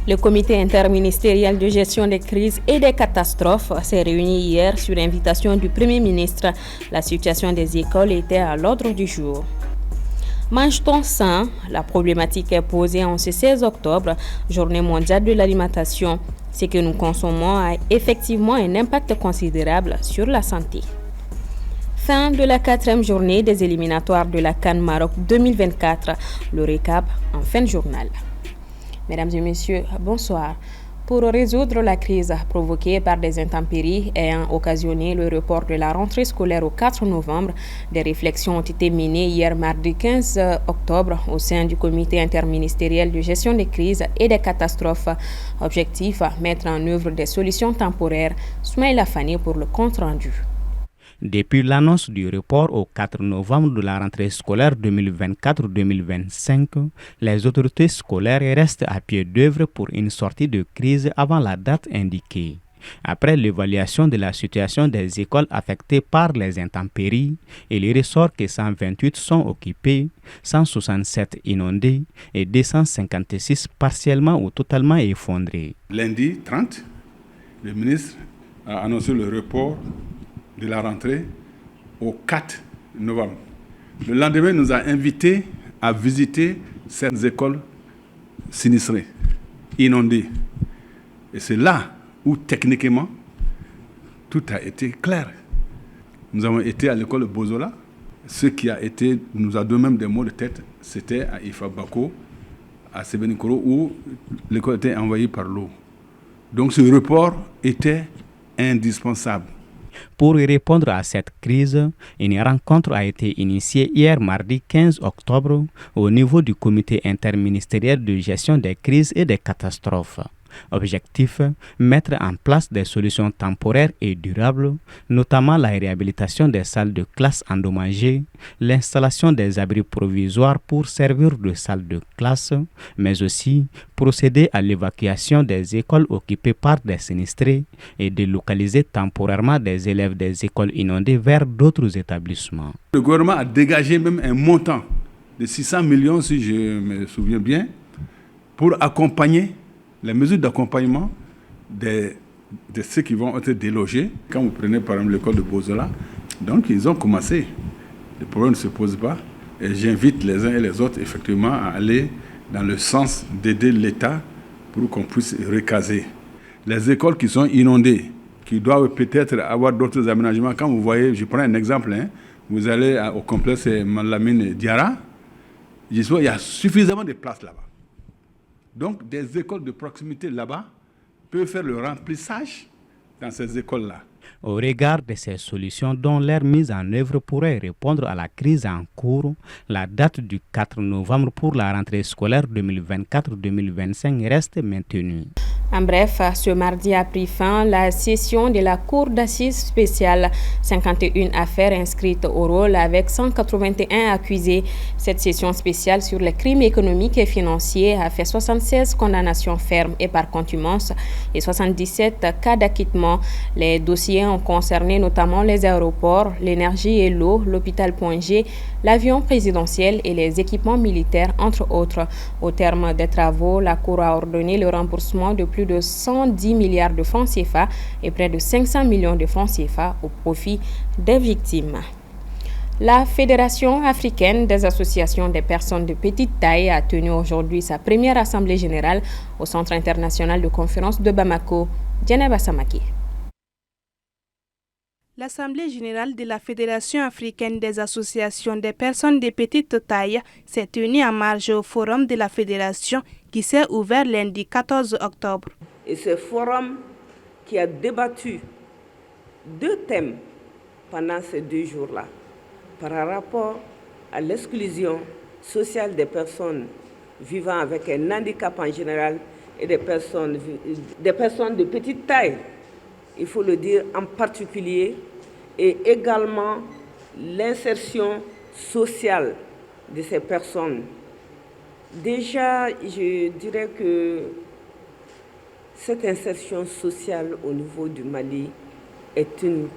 Le comité interministériel de gestion des crises et des catastrophes s'est réuni hier sur invitation du Premier ministre. La situation des écoles était à l'ordre du jour. Mange-t-on sain? La problématique est posée en ce 16 octobre, journée mondiale de l'alimentation. Ce que nous consommons a effectivement un impact considérable sur la santé. Fin de la 4e journée des éliminatoires de la CAN Maroc 2024. Le récap en fin de journal. Mesdames et messieurs, bonsoir. Pour résoudre la crise provoquée par des intempéries ayant occasionné le report de la rentrée scolaire au 4 novembre, des réflexions ont été menées hier mardi 15 octobre au sein du comité interministériel de gestion des crises et des catastrophes. Objectif, mettre en œuvre des solutions temporaires. Soumaïla Fani pour le compte-rendu. Depuis l'annonce du report au 4 novembre de la rentrée scolaire 2024-2025, les autorités scolaires restent à pied d'œuvre pour une sortie de crise avant la date indiquée. Après l'évaluation de la situation des écoles affectées par les intempéries, il ressort que 128 sont occupées, 167 inondées et 256 partiellement ou totalement effondrées. Lundi 30, le ministre a annoncé le report de la rentrée au 4 novembre. Le lendemain, nous a invités à visiter ces écoles sinistrées, inondées. Et c'est là où, techniquement, tout a été clair. Nous avons été à l'école de Bozola. Ce qui a été, nous a donné même des mots de tête, c'était à Ifa Bako, à Sebenikoro, où l'école était envahie par l'eau. Donc ce report était indispensable. Pour répondre à cette crise, une rencontre a été initiée hier mardi 15 octobre au niveau du comité interministériel de gestion des crises et des catastrophes. Objectif, mettre en place des solutions temporaires et durables, notamment la réhabilitation des salles de classe endommagées, l'installation des abris provisoires pour servir de salles de classe, mais aussi procéder à l'évacuation des écoles occupées par des sinistrés et délocaliser temporairement des élèves des écoles inondées vers d'autres établissements. Le gouvernement a dégagé même un montant de 600 millions, si je me souviens bien, pour accompagner les mesures d'accompagnement de ceux qui vont être délogés. Quand vous prenez par exemple l'école de Bozola, donc ils ont commencé. Le problème ne se pose pas. Et j'invite les uns et les autres effectivement à aller dans le sens d'aider l'État pour qu'on puisse recaser. Les écoles qui sont inondées, qui doivent peut-être avoir d'autres aménagements. Quand vous voyez, je prends un exemple, vous allez au complexe Malamine Diara, il y a suffisamment de places là-bas. Donc, des écoles de proximité là-bas peuvent faire le remplissage dans ces écoles-là. Au regard de ces solutions dont leur mise en œuvre pourrait répondre à la crise en cours, la date du 4 novembre pour la rentrée scolaire 2024-2025 reste maintenue. En bref, ce mardi a pris fin la session de la Cour d'assises spéciale. 51 affaires inscrites au rôle avec 181 accusés. Cette session spéciale sur les crimes économiques et financiers a fait 76 condamnations fermes et par contumace et 77 cas d'acquittement. Les dossiers ont concerné notamment les aéroports, l'énergie et l'eau, l'hôpital Point G, l'avion présidentiel et les équipements militaires, entre autres. Au terme des travaux, la Cour a ordonné le remboursement de plus de 110 milliards de francs CFA et près de 500 millions de francs CFA au profit des victimes. La Fédération africaine des associations des personnes de petite taille a tenu aujourd'hui sa première assemblée générale au Centre international de conférence de Bamako. Djeneba Samaki. L'Assemblée générale de la Fédération africaine des associations des personnes de petite taille s'est tenue en marge au forum de la Fédération qui s'est ouvert lundi 14 octobre. Et ce forum qui a débattu 2 thèmes pendant ces 2 jours-là par rapport à l'exclusion sociale des personnes vivant avec un handicap en général et des personnes de petite taille, il faut le dire en particulier, et également l'insertion sociale de ces personnes. Déjà, je dirais que cette insertion sociale au niveau du Mali est une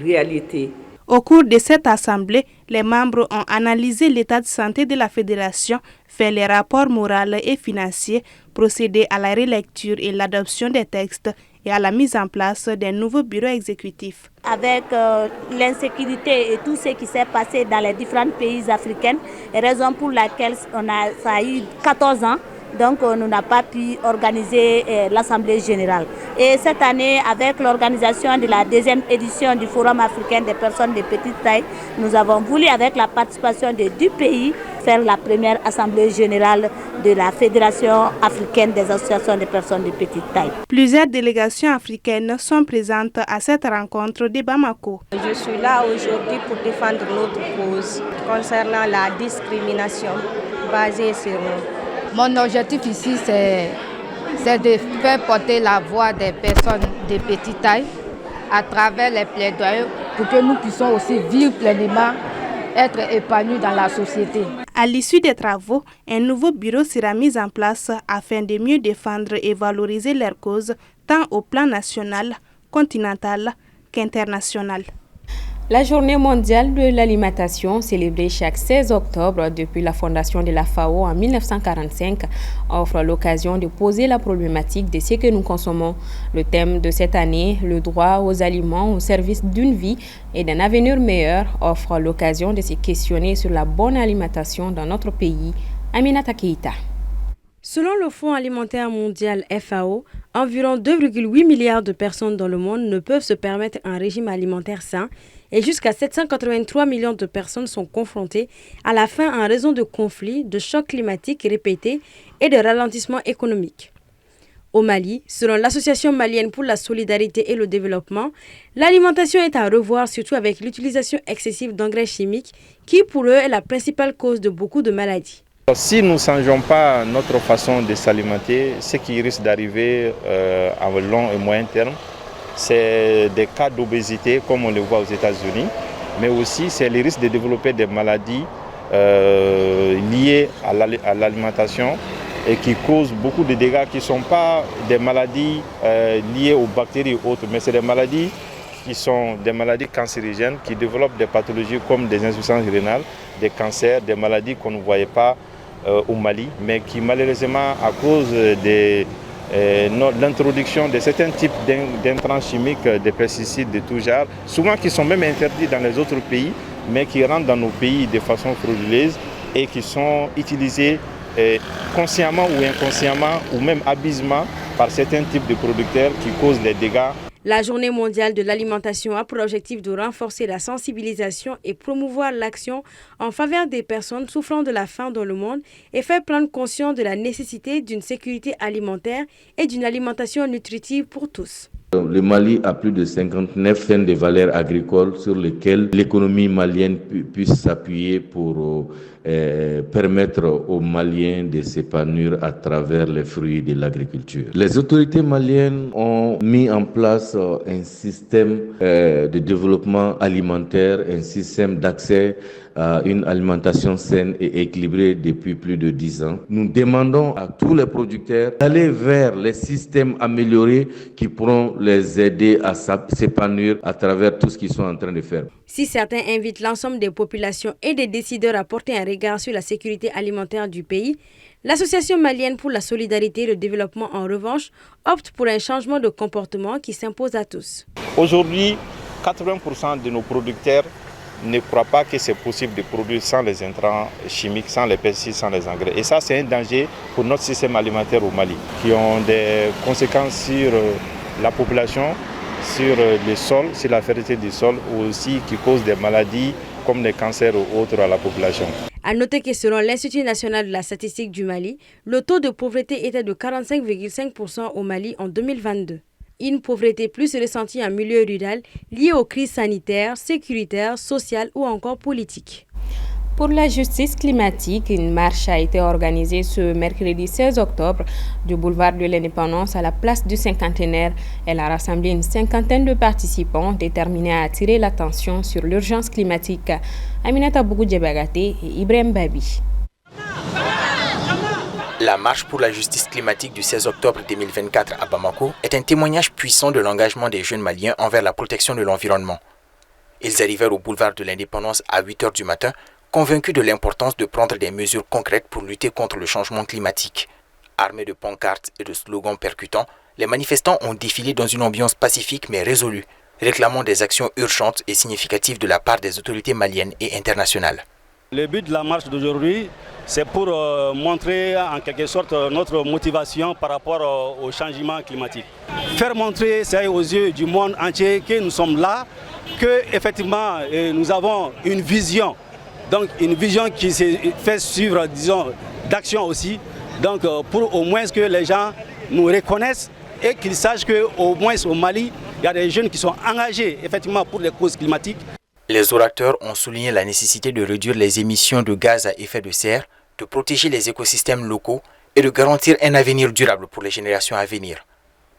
réalité. Au cours de cette assemblée, les membres ont analysé l'état de santé de la fédération, fait les rapports moraux et financiers, procédé à la relecture et l'adoption des textes et à la mise en place des nouveaux bureaux exécutifs. Avec l'insécurité et tout ce qui s'est passé dans les différents pays africains, raison pour laquelle ça a eu 14 ans. Donc, on n'a pas pu organiser l'Assemblée générale. Et cette année, avec l'organisation de la deuxième édition du Forum africain des personnes de petite taille, nous avons voulu, avec la participation de 10 pays, faire la première Assemblée générale de la Fédération africaine des associations de personnes de petite taille. Plusieurs délégations africaines sont présentes à cette rencontre de Bamako. Je suis là aujourd'hui pour défendre notre cause concernant la discrimination basée sur nous. Mon objectif ici, c'est de faire porter la voix des personnes de petite taille à travers les plaidoyers pour que nous puissions aussi vivre pleinement, être épanouis dans la société. À l'issue des travaux, un nouveau bureau sera mis en place afin de mieux défendre et valoriser leurs causes, tant au plan national, continental qu'international. La journée mondiale de l'alimentation, célébrée chaque 16 octobre depuis la fondation de la FAO en 1945, offre l'occasion de poser la problématique de ce que nous consommons. Le thème de cette année, le droit aux aliments au service d'une vie et d'un avenir meilleur, offre l'occasion de se questionner sur la bonne alimentation dans notre pays. Aminata Keita. Selon le Fonds alimentaire mondial FAO, environ 2,8 milliards de personnes dans le monde ne peuvent se permettre un régime alimentaire sain et jusqu'à 783 millions de personnes sont confrontées à la faim en raison de conflits, de chocs climatiques répétés et de ralentissements économiques. Au Mali, selon l'Association malienne pour la solidarité et le développement, l'alimentation est à revoir, surtout avec l'utilisation excessive d'engrais chimiques qui, pour eux, est la principale cause de beaucoup de maladies. Si nous ne changeons pas notre façon de s'alimenter, ce qui risque d'arriver à long et moyen terme, c'est des cas d'obésité comme on le voit aux États-Unis, mais aussi c'est le risque de développer des maladies liées à l'alimentation et qui causent beaucoup de dégâts qui ne sont pas des maladies liées aux bactéries ou autres, mais c'est des maladies qui sont des maladies cancérigènes qui développent des pathologies comme des insuffisances rénales, des cancers, des maladies qu'on ne voyait pas au Mali, mais qui malheureusement à cause de l'introduction de certains types d'intrants chimiques, de pesticides de tout genre, souvent qui sont même interdits dans les autres pays, mais qui rentrent dans nos pays de façon frauduleuse et qui sont utilisés consciemment ou inconsciemment ou même abusivement par certains types de producteurs qui causent des dégâts. La Journée mondiale de l'alimentation a pour objectif de renforcer la sensibilisation et promouvoir l'action en faveur des personnes souffrant de la faim dans le monde et faire prendre conscience de la nécessité d'une sécurité alimentaire et d'une alimentation nutritive pour tous. Le Mali a plus de 59 chaînes de valeur agricole sur lesquelles l'économie malienne puisse s'appuyer pour permettre aux Maliens de s'épanouir à travers les fruits de l'agriculture. Les autorités maliennes ont mis en place un système de développement alimentaire, un système d'accès à une alimentation saine et équilibrée depuis plus de 10 ans. Nous demandons à tous les producteurs d'aller vers les systèmes améliorés qui pourront les aider à s'épanouir à travers tout ce qu'ils sont en train de faire. Si certains invitent l'ensemble des populations et des décideurs à porter un regard sur la sécurité alimentaire du pays, l'Association malienne pour la solidarité et le développement, en revanche, opte pour un changement de comportement qui s'impose à tous. Aujourd'hui, 80% de nos producteurs ne croient pas que c'est possible de produire sans les intrants chimiques, sans les pesticides, sans les engrais. Et ça, c'est un danger pour notre système alimentaire au Mali, qui ont des conséquences sur la population, sur le sol, sur la fertilité du sol, ou aussi qui causent des maladies comme les cancers ou autres à la population. À noter que selon l'Institut national de la statistique du Mali, le taux de pauvreté était de 45,5% au Mali en 2022. Une pauvreté plus ressentie en milieu rural liée aux crises sanitaires, sécuritaires, sociales ou encore politiques. Pour la justice climatique, une marche a été organisée ce mercredi 16 octobre du boulevard de l'Indépendance à la place du Cinquantenaire. Elle a rassemblé une cinquantaine de participants déterminés à attirer l'attention sur l'urgence climatique. Aminata Bougou-Djebagate et Ibrahim Babi. La marche pour la justice climatique du 16 octobre 2024 à Bamako est un témoignage puissant de l'engagement des jeunes maliens envers la protection de l'environnement. Ils arrivèrent au boulevard de l'Indépendance à 8 h du matin, convaincus de l'importance de prendre des mesures concrètes pour lutter contre le changement climatique. Armés de pancartes et de slogans percutants, les manifestants ont défilé dans une ambiance pacifique mais résolue, réclamant des actions urgentes et significatives de la part des autorités maliennes et internationales. Le but de la marche d'aujourd'hui, c'est pour montrer en quelque sorte notre motivation par rapport au changement climatique. Faire montrer aux yeux du monde entier que nous sommes là, que effectivement nous avons une vision, donc une vision qui se fait suivre, disons, d'action aussi, donc pour au moins que les gens nous reconnaissent et qu'ils sachent qu'au moins au Mali, il y a des jeunes qui sont engagés effectivement pour les causes climatiques. Les orateurs ont souligné la nécessité de réduire les émissions de gaz à effet de serre, de protéger les écosystèmes locaux et de garantir un avenir durable pour les générations à venir.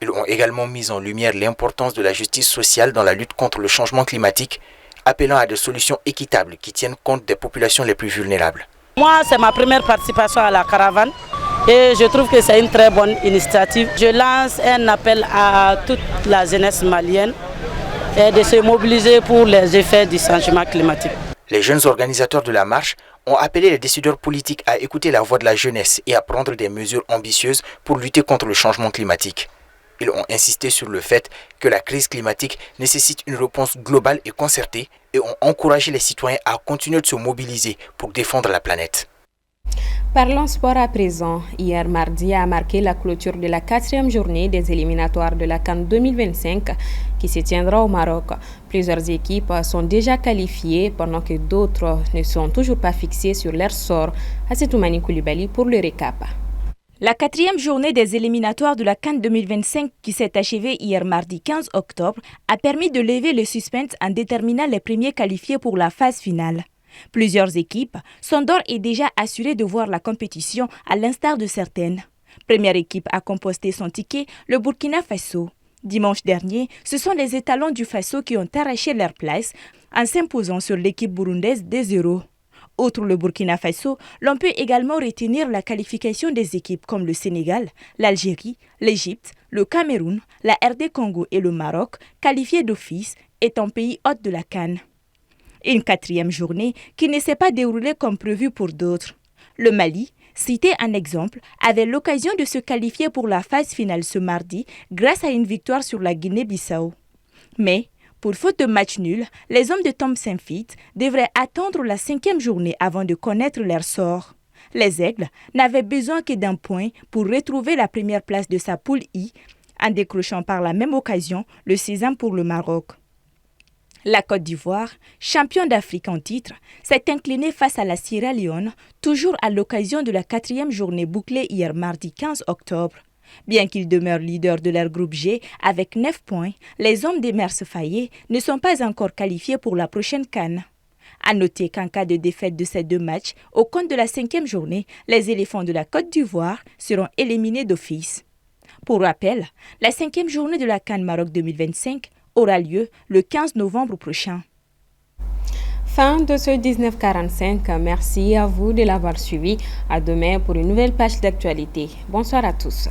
Ils ont également mis en lumière l'importance de la justice sociale dans la lutte contre le changement climatique, appelant à des solutions équitables qui tiennent compte des populations les plus vulnérables. Moi, c'est ma première participation à la caravane et je trouve que c'est une très bonne initiative. Je lance un appel à toute la jeunesse malienne de se mobiliser pour les effets du changement climatique. Les jeunes organisateurs de la marche ont appelé les décideurs politiques à écouter la voix de la jeunesse et à prendre des mesures ambitieuses pour lutter contre le changement climatique. Ils ont insisté sur le fait que la crise climatique nécessite une réponse globale et concertée et ont encouragé les citoyens à continuer de se mobiliser pour défendre la planète. Parlons sport à présent. Hier mardi a marqué la clôture de la 4e journée des éliminatoires de la CAN 2025 qui se tiendra au Maroc. Plusieurs équipes sont déjà qualifiées pendant que d'autres ne sont toujours pas fixées sur leur sort. Assetoumani Koulibaly pour le récap. La 4e journée des éliminatoires de la CAN 2025 qui s'est achevée hier mardi 15 octobre a permis de lever le suspense en déterminant les premiers qualifiés pour la phase finale. Plusieurs équipes sont d'ores et déjà assurées de voir la compétition à l'instar de certaines. Première équipe à composter son ticket, le Burkina Faso. Dimanche dernier, ce sont les étalons du Faso qui ont arraché leur place en s'imposant sur l'équipe burundaise 2-0. Outre le Burkina Faso, l'on peut également retenir la qualification des équipes comme le Sénégal, l'Algérie, l'Égypte, le Cameroun, la RD Congo et le Maroc, qualifiés d'office, étant pays hôte de la CAN. Une 4e journée qui ne s'est pas déroulée comme prévu pour d'autres. Le Mali, cité en exemple, avait l'occasion de se qualifier pour la phase finale ce mardi grâce à une victoire sur la Guinée-Bissau. Mais, pour faute de match nul, les hommes de Tom Saint-Fit devraient attendre la 5e journée avant de connaître leur sort. Les Aigles n'avaient besoin que d'un point pour retrouver la première place de sa poule I, en décrochant par la même occasion le 6e pour le Maroc. La Côte d'Ivoire, champion d'Afrique en titre, s'est inclinée face à la Sierra Leone, toujours à l'occasion de la 4e journée bouclée hier mardi 15 octobre. Bien qu'ils demeurent leaders de leur groupe G avec 9 points, les hommes des Mers Fayet ne sont pas encore qualifiés pour la prochaine CAN. À noter qu'en cas de défaite de ces deux matchs, au compte de la 5e journée, les éléphants de la Côte d'Ivoire seront éliminés d'office. Pour rappel, la 5e journée de la CAN Maroc 2025 aura lieu le 15 novembre prochain. Fin de ce 1945. Merci à vous de l'avoir suivi. À demain pour une nouvelle page d'actualité. Bonsoir à tous.